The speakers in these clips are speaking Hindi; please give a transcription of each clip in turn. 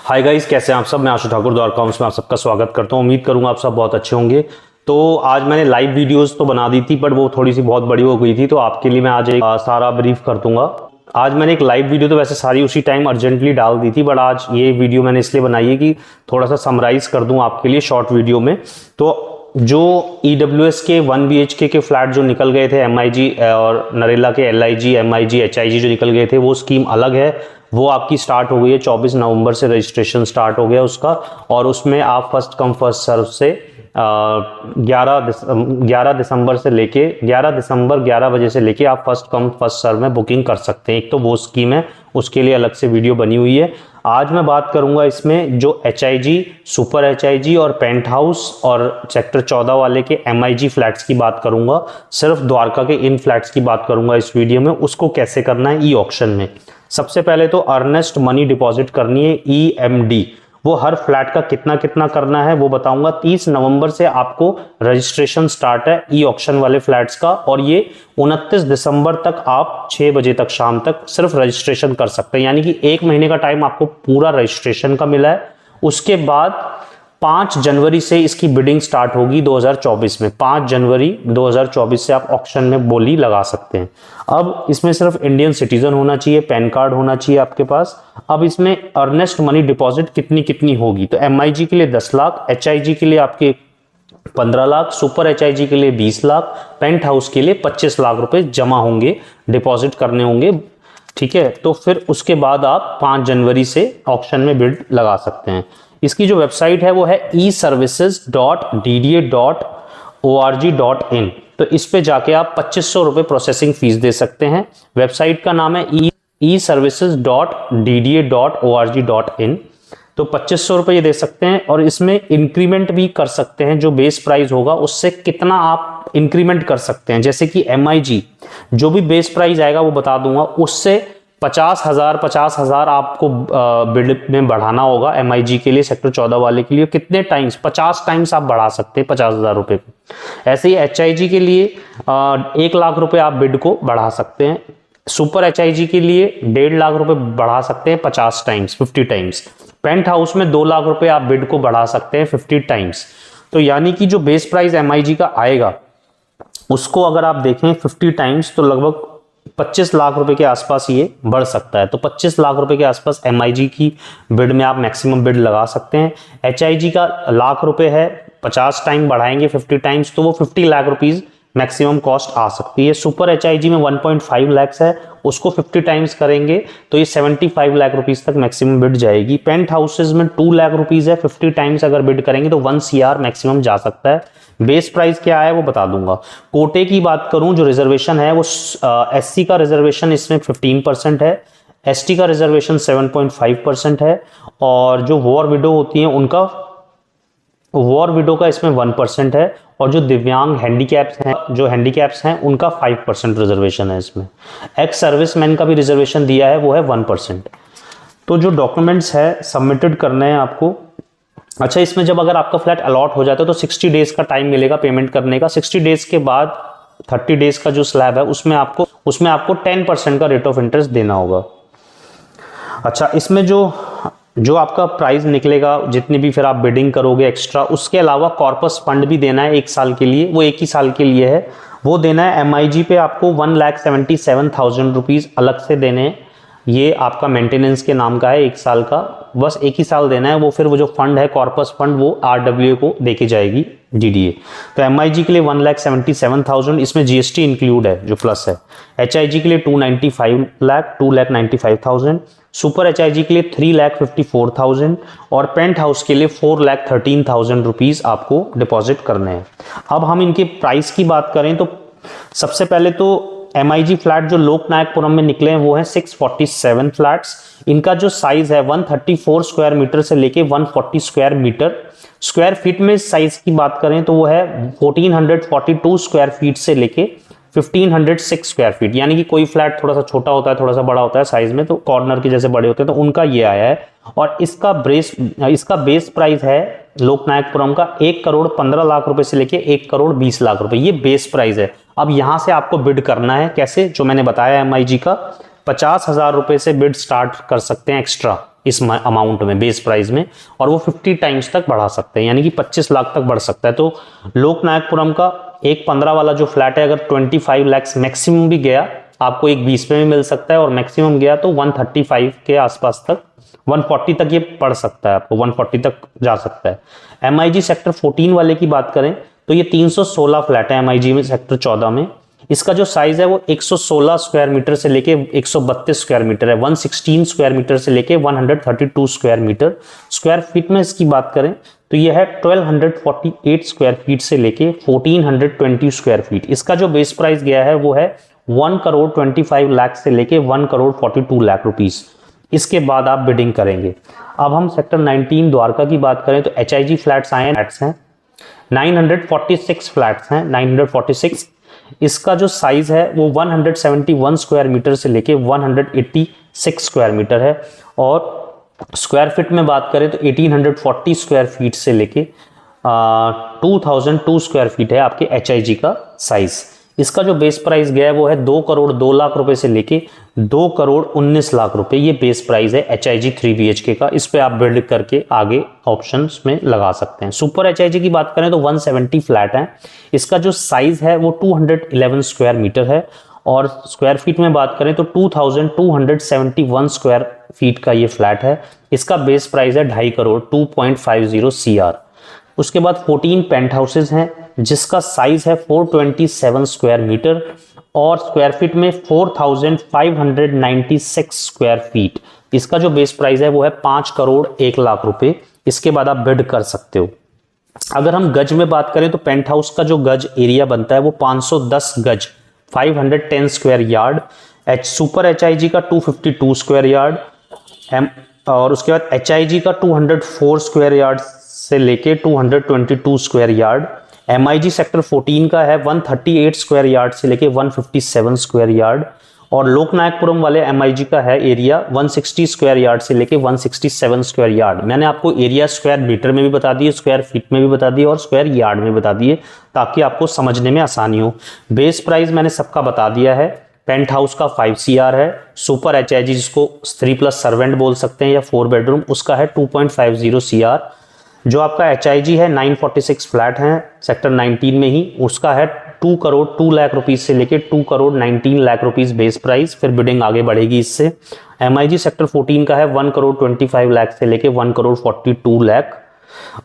हाय गाइस, कैसे हैं आप सब। मैं आशु ठाकुर द्वारका में आप सबका स्वागत करता हूं। उम्मीद करूंगा आप सब बहुत अच्छे होंगे। तो आज मैंने लाइव वीडियोस तो बना दी थी, बट वो थोड़ी सी बहुत बड़ी हो गई थी, तो आपके लिए मैं आज एक सारा ब्रीफ कर दूंगा। आज मैंने एक लाइव वीडियो तो वैसे सारी उसी टाइम अर्जेंटली डाल दी थी, बट आज ये वीडियो मैंने इसलिए बनाई है कि थोड़ा सा समराइज कर दूं आपके लिए शॉर्ट वीडियो में। तो जो EWS के 1 BHK के फ्लैट जो निकल गए थे, MIG और नरेला के LIG, MIG, HIG जो निकल गए थे, वो स्कीम अलग है। वो आपकी स्टार्ट हो गई है 24 नवंबर से रजिस्ट्रेशन स्टार्ट हो गया उसका। और उसमें आप फर्स्ट कम फर्स्ट सर्व से 11 दिसंबर से लेके 11 दिसंबर 11 बजे से लेके आप फर्स्ट कम फर्स्ट सर्व में बुकिंग कर सकते हैं। एक तो वो स्कीम है, उसके लिए अलग से वीडियो बनी हुई है। आज मैं बात करूंगा इसमें जो HIG, सुपर HIG और पेंट हाउस और सेक्टर 14 वाले के MIG फ्लैट्स की बात करूंगा। सिर्फ द्वारका के इन फ्लैट्स की बात करूंगा इस वीडियो में। उसको कैसे करना है ई ऑक्शन में। सबसे पहले तो अर्नेस्ट मनी डिपॉजिट करनी है, EMD। वो हर फ्लैट का कितना कितना करना है वो बताऊंगा। 30 नवंबर से आपको रजिस्ट्रेशन स्टार्ट है ई ऑक्शन वाले फ्लैट्स का, और ये 29 दिसंबर तक आप 6 बजे तक शाम तक सिर्फ रजिस्ट्रेशन कर सकते हैं। यानी कि 1 महीने का टाइम आपको पूरा रजिस्ट्रेशन का मिला है। उसके बाद 5 जनवरी से इसकी बिडिंग स्टार्ट होगी 2024 में। 5 जनवरी 2024 से आप ऑक्शन में बोली लगा सकते हैं। अब इसमें सिर्फ इंडियन सिटीजन होना चाहिए, पैन कार्ड होना चाहिए आपके पास। अब इसमें अर्नेस्ट मनी डिपॉजिट कितनी कितनी होगी, तो MIG के लिए 10 लाख, HIG के लिए आपके 15 लाख, सुपर HIG के लिए 20 लाख, पेंट हाउस के लिए 25 लाख रुपए जमा होंगे, डिपॉजिट करने होंगे। ठीक है, तो फिर उसके बाद आप 5 जनवरी से ऑक्शन में बिड लगा सकते हैं। इसकी जो वेबसाइट है वो है eservices.dda.org.in। तो इस पे जाके आप 2500 रुपए प्रोसेसिंग फीस दे सकते हैं। वेबसाइट का नाम है eservices.dda.org.in। तो 2500 रुपए ये दे सकते हैं, और इसमें इंक्रीमेंट भी कर सकते हैं। जो बेस प्राइस होगा उससे कितना आप इंक्रीमेंट कर सकते हैं। जैसे कि MIG जो भी बेस प्राइस आएगा वो बता दूंगा, उससे 50,000 आपको बिल्ड में बढ़ाना होगा। MIG के लिए, सेक्टर 14 वाले के लिए कितने टाइम्स, 50 टाइम्स आप बढ़ा सकते हैं 50,000 रुपए को। ऐसे ही HIG के लिए 1 लाख रुपए आप बिड को बढ़ा सकते हैं। सुपर HIG के लिए 1.5 लाख रुपए बढ़ा सकते हैं 50 टाइम्स, 50 टाइम्स। पेंट हाउस में 2 लाख रुपए आप बिड को बढ़ा सकते हैं 50 टाइम्स। तो यानी कि जो बेस प्राइस MIG का आएगा उसको अगर आप देखें 50 टाइम्स, तो लगभग 25 लाख रुपए के आसपास ये बढ़ सकता है। तो 25 लाख रुपए के आसपास MIG की बिड में आप मैक्सिमम बिड लगा सकते हैं। HIG का लाख रुपए है, 50 टाइम बढ़ाएंगे 50 टाइम्स, तो वो 50 लाख रुपीज मैक्सिमम कॉस्ट आ सकती है। सुपर HIG में 1.5 लाख है, उसको 50 टाइम्स करेंगे तो ये 75 लाख रुपीज तक मैक्सिमम बिड जाएगी। पेंट हाउसेज में 2 लाख रुपीज है, 50 टाइम्स अगर बिड करेंगे तो 1 CR मैक्सिमम जा सकता है। बेस प्राइस क्या है वो बता दूंगा। कोटे की बात करूं, जो रिजर्वेशन है वो SC का रिजर्वेशन इसमें 15% है, ST का रिजर्वेशन 7.5% है, और जो वॉर विडो होती हैं उनका, वॉर विडो का इसमें 1% है, और जो दिव्यांग हैंडीकैप्स हैं, जो हैंडीकैप्स हैं उनका 5% रिजर्वेशन है इसमें। एक्स सर्विसमैन का भी रिजर्वेशन दिया है, वो है 1%। तो जो डॉक्यूमेंट्स है सबमिटेड करने हैं आपको। अच्छा, इसमें जब अगर आपका फ्लैट अलॉट हो जाता है तो 60 डेज का टाइम मिलेगा पेमेंट करने का। 60 डेज के बाद 30 डेज का जो स्लैब है उसमें आपको 10% का रेट ऑफ इंटरेस्ट देना होगा। अच्छा, इसमें जो आपका प्राइस निकलेगा, जितनी भी फिर आप बिडिंग करोगे एक्स्ट्रा, उसके अलावा कॉर्पस फंड भी देना है 1 साल के लिए। वो 1 ही साल के लिए है, वो देना है। MIG पे आपको 1,77,000 रुपीज अलग से देने हैं। ये आपका मेंटेनेंस के नाम का है, 1 साल का, बस 1 ही साल देना है। वो फिर वो जो फंड है कॉर्पस फंड, वो RWA को देके जाएगी DDA। तो MIG के लिए 1,77,000, इसमें GST इंक्लूड है जो प्लस है। HIG के लिए 2,95,000, सुपर HIG के लिए 3,54,000, और पेंट हाउस के लिए 4,13,000 रुपीज आपको डिपॉजिट करने हैं। अब हम इनके प्राइस की बात करें तो सबसे पहले तो MIG फ्लैट जो लोकनायकपुरम में निकले हैं वो है 647 फ्लैट्स। इनका जो साइज है 134 स्क्वायर मीटर से लेके 140 स्क्वायर मीटर। स्क्वायर फीट में साइज की बात करें तो वो है 1442 स्क्वायर फीट से लेके 1506 स्क्वायर फीट। यानी कि कोई फ्लैट थोड़ा सा छोटा होता है, थोड़ा सा बड़ा होता है साइज में, तो कॉर्नर के जैसे बड़े होते हैं, तो उनका ये आया है। और इसका बेस प्राइस है लोकनायकपुरम का 1,15,00,000 रुपए से लेके 1,20,00,000 रुपए। ये बेस प्राइस है। अब यहां से आपको बिड करना है कैसे, जो मैंने बताया MIG का 50,000 रुपए से बिड स्टार्ट कर सकते हैं एक्स्ट्रा इस अमाउंट में, बेस प्राइस में, और वो 50 टाइम्स तक बढ़ा सकते हैं, यानी कि 25 लाख तक बढ़ सकता है। तो लोकनायकपुरम का एक 15 वाला जो फ्लैट है, अगर 25 लाख मैक्सिमम भी गया, आपको एक 20 में भी मिल सकता है, और मैक्सिमम गया तो 135 के आसपास तक, 140 तक ये पड़ सकता है, आपको 140 तक जा सकता है। MIG सेक्टर 14 वाले की बात करें तो ये 316 फ्लैट है MIG में, सेक्टर 14 में। इसका जो साइज है वो 116 स्क्वायर मीटर से लेके 132 स्क्वायर मीटर है, 116 स्क्वायर मीटर से लेके 132 स्क्वायर मीटर। स्क्वायर फीट में इसकी बात करें तो ये है 1248 स्क्वायर फीट से लेके 1420 स्क्वायर फीट। इसका जो बेस प्राइस गया है वो है 1,25 लाख से लेके 1,42 लाख रुपीस। इसके बाद आप बिडिंग करेंगे। अब हम सेक्टर 19 द्वारका की बात करें तो HIG फ्लैट्स आए हैं, 946 फ्लैट्स हैं, 946। इसका जो साइज है वो 171 स्क्वायर मीटर से लेके 186 स्क्वायर मीटर है, और स्क्वायर फीट में बात करें तो 1840 स्क्वायर फीट से लेके 2002 स्क्वायर फीट है आपके HIG का साइज। इसका जो बेस प्राइस गया है वो है 2 करोड़ 2 लाख रुपए से लेके 2 करोड़ 19 लाख रुपए, ये बेस प्राइस है HIG 3 BHK का। इस पे आप बिल्ड करके आगे ऑप्शंस में लगा सकते हैं। सुपर HIG की बात करें तो 170 फ्लैट है। इसका जो साइज है वो 211 स्क्वायर मीटर है, और स्क्वायर फीट में बात करें तो 2271 स्क्वायर फीट का ये फ्लैट है। इसका बेस प्राइस है 2.5 करोड़ 2.50 CR। उसके बाद 14 पेंट हाउसेज हैं जिसका साइज है 427 स्क्वायर मीटर, और स्क्वायर फीट में 4596 स्क्वायर फीट। इसका जो बेस प्राइस है वो है 5 करोड़ 1 लाख रुपए। इसके बाद आप बिड कर सकते हो। अगर हम गज में बात करें तो पेंट हाउस का जो गज एरिया बनता है वो 510 गज 510 स्क्वायर यार्ड। सुपर HIG का 252 स्क्वायर यार्ड, और उसके बाद HIG का 204 स्क्वायर यार्ड से लेके 222 स्क्वायर यार्ड। MIG सेक्टर 14 का है 138 स्क्वायर यार्ड से लेके 157 स्क्वायर यार्ड, और लोकनायकपुरम वाले MIG का है एरिया 160 स्क्वायर यार्ड से लेके 167 स्क्वायर यार्ड। मैंने आपको एरिया स्क्वायर मीटर में भी बता दिए, स्क्वायर फीट में भी बता दिए, और स्क्वायर यार्ड में बता दिए, ताकि आपको समझने में आसानी हो। बेस प्राइस मैंने सबका बता दिया है। पेंट हाउस का 5 CR है। सुपर HIG जिसको 3+ सर्वेंट बोल सकते हैं या 4 बेडरूम, उसका है 2.50 CR। जो आपका HIG है 946 फ्लैट हैं सेक्टर 19 में ही, उसका है 2 करोड़ 2 लाख रुपीस से लेके 2 crore 19 lakh rupees base price, फिर बिडिंग आगे बढ़ेगी इससे। MIG सेक्टर 14 का है 1 करोड़ 25 लाख से लेके 1 करोड़ 42 लाख,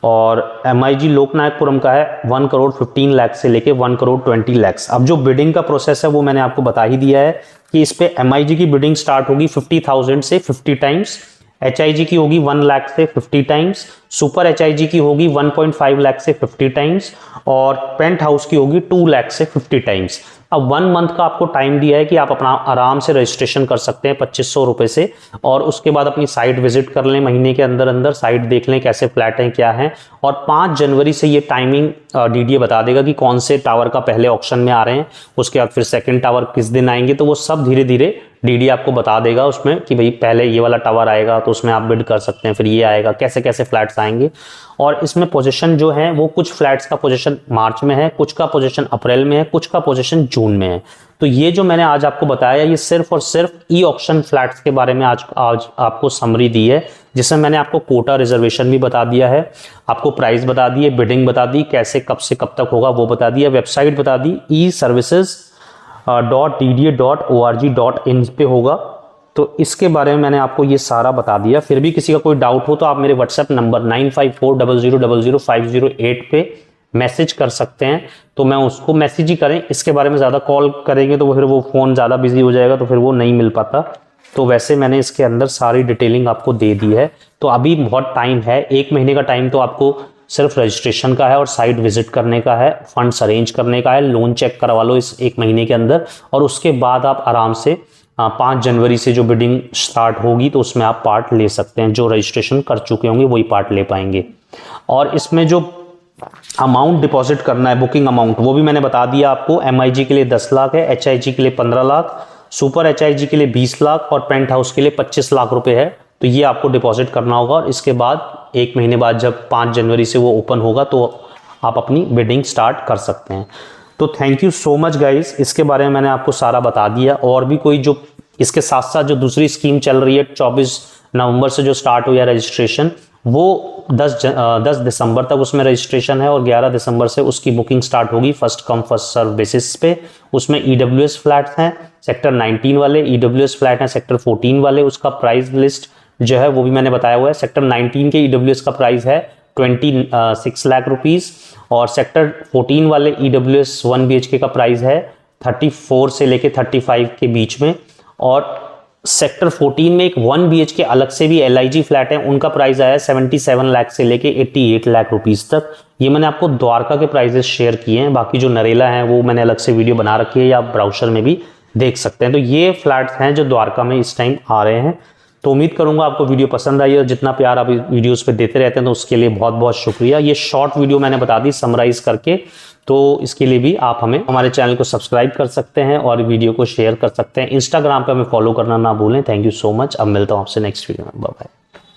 और MIG लोकनायकपुरम का है 1 करोड़ 15 लाख से लेके 1 करोड़ 20 लाख। अब जो बिडिंग का प्रोसेस है वो मैंने आपको बता ही दिया है कि इस पे MIG की बिडिंग स्टार्ट होगी 50,000 से 50 टाइम्स, HIG की होगी 1 लाख से 50 टाइम्स, सुपर HIG की होगी 1.5 लाख से 50 टाइम्स, और पेंट हाउस की होगी 2 लाख से 50 टाइम्स। अब 1 मंथ का आपको टाइम दिया है कि आप अपना आराम से रजिस्ट्रेशन कर सकते हैं 2500 रुपए से, और उसके बाद अपनी साइट विजिट कर लें, महीने के अंदर अंदर साइट देख लें कैसे फ्लैट हैं क्या हैं। और 5 जनवरी से ये टाइमिंग DDA बता देगा कि कौन से टावर का पहले ऑक्शन में आ रहे हैं, उसके बाद फिर सेकंड टावर किस दिन आएंगे, तो वो सब धीरे धीरे DDA आपको बता देगा उसमें कि भाई पहले ये वाला टावर आएगा तो उसमें आप बिड कर सकते हैं, फिर ये आएगा, कैसे कैसे फ्लैट्स आएंगे। और इसमें पोजीशन जो है वो कुछ फ्लैट्स का पोजीशन मार्च में है, कुछ का पोजीशन अप्रैल में है, कुछ का पोजीशन जून में है। तो ये जो मैंने आज आपको बताया ये सिर्फ और सिर्फ ई ऑक्शन फ्लैट्स के बारे में आज आपको समरी दी है, जिसमें मैंने आपको कोटा रिजर्वेशन भी बता दिया है, आपको प्राइस बता दिए, बिडिंग बता दी, कैसे कब से कब तक होगा वो बता दिया, वेबसाइट बता दी eservices.dda.org.in पे होगा। तो इसके बारे में मैंने आपको ये सारा बता दिया। फिर भी किसी का कोई डाउट हो तो आप मेरे व्हाट्सएप नंबर 9540000508 पे मैसेज कर सकते हैं, तो मैं उसको मैसेज ही करें। इसके बारे में ज़्यादा कॉल करेंगे तो फिर वो फ़ोन ज़्यादा बिजी हो जाएगा तो फिर वो नहीं मिल पाता। तो वैसे मैंने इसके अंदर सारी डिटेलिंग आपको दे दी है। तो अभी बहुत टाइम है, 1 महीने का टाइम तो आपको सिर्फ रजिस्ट्रेशन का है और साइट विजिट करने का है, फंड्स अरेंज करने का है, लोन चेक करवा लो इस 1 महीने के अंदर, और उसके बाद आप आराम से 5 जनवरी से जो बिडिंग स्टार्ट होगी तो उसमें आप पार्ट ले सकते हैं। जो रजिस्ट्रेशन कर चुके होंगे वही पार्ट ले पाएंगे। और इसमें जो अमाउंट डिपॉजिट करना है, बुकिंग अमाउंट, वो भी मैंने बता दिया आपको। MIG के लिए 10 लाख है, HIG के लिए 15 लाख, सुपर HIG के लिए 20 लाख और पेंट हाउस के लिए 25 लाख रुपए है। तो ये आपको डिपॉजिट करना होगा, और इसके बाद 1 महीने बाद जब 5 जनवरी से वो ओपन होगा तो आप अपनी बिडिंग स्टार्ट कर सकते हैं। तो thank you so much guys, इसके बारे में मैंने आपको सारा बता दिया। और भी कोई जो इसके साथ साथ जो दूसरी स्कीम चल रही है 24 नवंबर से जो स्टार्ट हुई है रजिस्ट्रेशन, वो 10 दिसंबर तक उसमें रजिस्ट्रेशन है और 11 दिसंबर से उसकी बुकिंग स्टार्ट होगी first come first serve basis पे। उसमें EWS फ्लैट्स हैं सेक्टर 19 वाले, EWS फ्लैट हैं सेक्टर 14 वाले। उसका प्राइस लिस्ट जो है वो भी मैंने बताया हुआ है। सेक्टर 19 के EWS का प्राइस है 26 लाख रुपीज़ और सेक्टर 14 वाले EWS 1 BHK का प्राइस है 34 से लेके 35 के बीच में। और सेक्टर 14 में एक 1 BHK अलग से भी LIG फ्लैट है, उनका प्राइस आया है 77 लाख से लेके 88 लाख रुपीस तक। ये मैंने आपको द्वारका के प्राइजेस शेयर किए हैं, बाकी जो नरेला हैं वो मैंने अलग से वीडियो बना रखी है या आप ब्राउजर में भी देख सकते हैं। तो ये फ्लैट्स हैं जो द्वारका में इस टाइम आ रहे हैं। तो उम्मीद करूंगा आपको वीडियो पसंद आई और जितना प्यार आप वीडियोस पे देते रहते हैं तो उसके लिए बहुत बहुत शुक्रिया। ये शॉर्ट वीडियो मैंने बता दी समराइज करके, तो इसके लिए भी आप हमारे चैनल को सब्सक्राइब कर सकते हैं और वीडियो को शेयर कर सकते हैं। इंस्टाग्राम पे हमें फॉलो करना ना भूलें। Thank you so much. अब मिलता हूं आपसे नेक्स्ट वीडियो में। Bye bye.